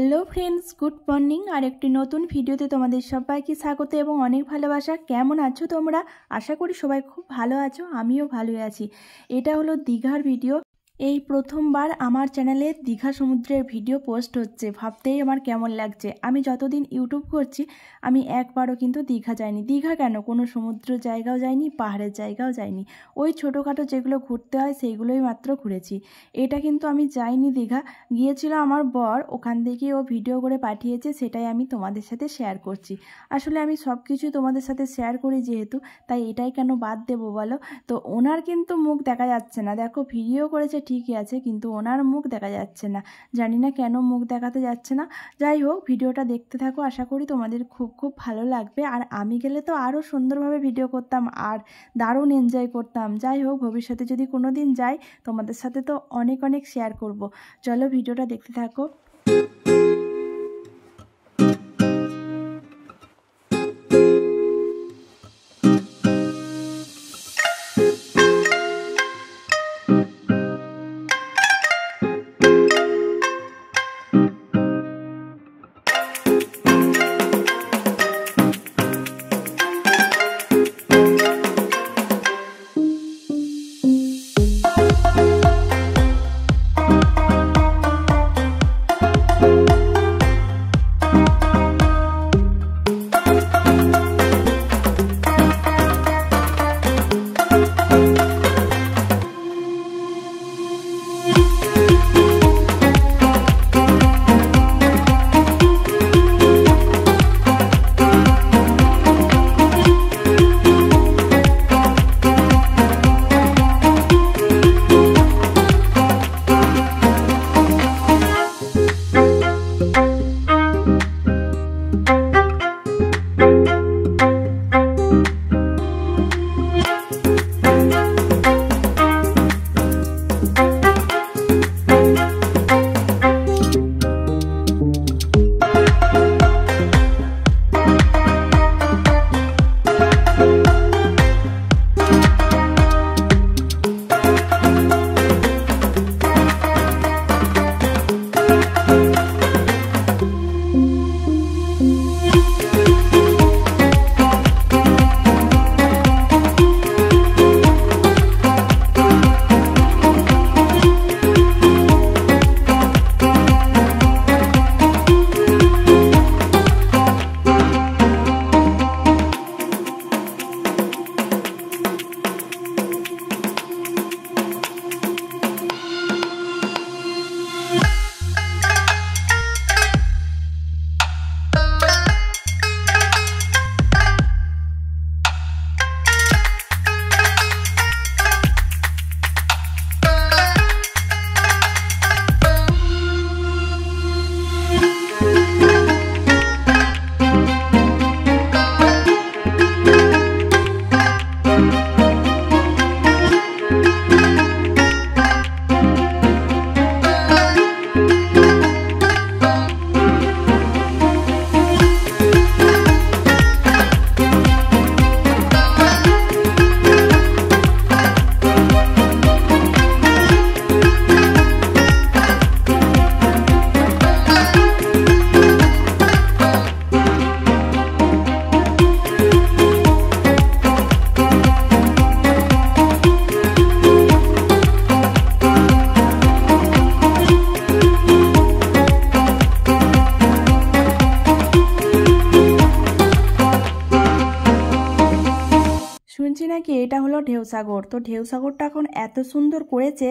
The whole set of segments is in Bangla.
Hello friends, good morning. আর একটি নতুন ভিডিওতে তোমাদের সবাইকে স্বাগত এবং অনেক ভালোবাসা। কেমন আছো তোমরা? আশা করি সবাই খুব ভালো আছো, আমিও ভালোই আছি। এটা হলো দীঘার ভিডিও। এই প্রথমবার আমার চ্যানেলে দীঘা সমুদ্রের ভিডিও পোস্ট হচ্ছে, ভাবতেই আমার কেমন লাগছে। আমি যতদিন ইউটিউব করছি আমি একবারও কিন্তু দীঘা যাইনি। দীঘা কেন, কোনো সমুদ্র জায়গাও যাইনি, পাহাড়ের জায়গাও যাইনি। ওই ছোটোখাটো যেগুলো ঘুরতে হয় সেইগুলোই মাত্র ঘুরেছি। এটা কিন্তু আমি যাইনি দীঘা। গিয়েছিল আমার বর, ওখান থেকে ও ভিডিও করে পাঠিয়েছে, সেটাই আমি তোমাদের সাথে শেয়ার করছি। আসলে আমি সব কিছু তোমাদের সাথে শেয়ার করি যেহেতু, তাই এটাই কেন বাদ দেবো বলো। তো ওনার কিন্তু মুখ দেখা যাচ্ছে না, দেখো ভিডিও করেছে ঠিকই আছে, কিন্তু ওনার মুখ দেখা যাচ্ছে না। জানি না কেন মুখ দেখাতে যাচ্ছে না। যাই হোক, ভিডিওটা দেখতে থাকো, আশা করি তোমাদের খুব খুব ভালো লাগবে। আর আমি গেলে তো আরও সুন্দরভাবে ভিডিও করতাম আর দারুণ এনজয় করতাম। যাই হোক, ভবিষ্যতে যদি কোনো দিন যাই তোমাদের সাথে তো অনেক অনেক শেয়ার করব। চলো ভিডিওটা দেখতে থাকো। শুনছি নাকি এটা হলো ঢেউসাগর। তো ঢেউসাগরটা এখন এত সুন্দর করেছে,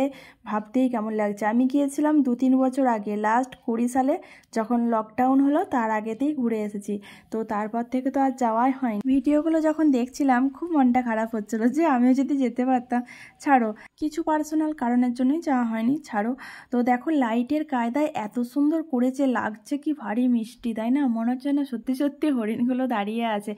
ভাবতেই কেমন লাগছে। আমি গিয়েছিলাম 2-3 বছর আগে, লাস্ট 20 সালে যখন লকডাউন হলো তার আগেতেই ঘুরে এসেছি। তো তারপর থেকে তো আর যাওয়াই হয়নি। ভিডিওগুলো যখন দেখছিলাম খুব মনটা খারাপ হচ্ছিলো যে আমিও যদি যেতে পারতাম। ছাড়ো, কিছু পার্সোনাল কারণের জন্যই যাওয়া হয়নি, ছাড়ো। তো দেখো লাইটের কায়দায় এত সুন্দর করেছে, লাগছে কি ভারী মিষ্টি, তাই না? মনে হচ্ছে না সত্যি সত্যি হরিণগুলো দাঁড়িয়ে আছে।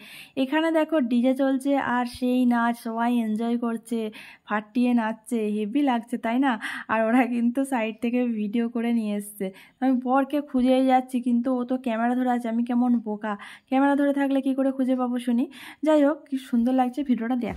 এখানে দেখো ডিজে চলছে আর সেই নাচ, সবাই এনজয় করছে, ফাটিয়ে নাচছে, হেভি লাগছে তাই না? আর ওরা কিন্তু সাইড থেকে ভিডিও করে নিয়ে এসছে। আমি বরকে খুঁজেই যাচ্ছি, কিন্তু ও তো ক্যামেরা ধরে আছে, আমি কেমন বোকা। ক্যামেরা ধরে থাকলে কি করে খুঁজে পাবো শুনি। যাই হোক, কি সুন্দর লাগছে, ভিডিওটা দেখ।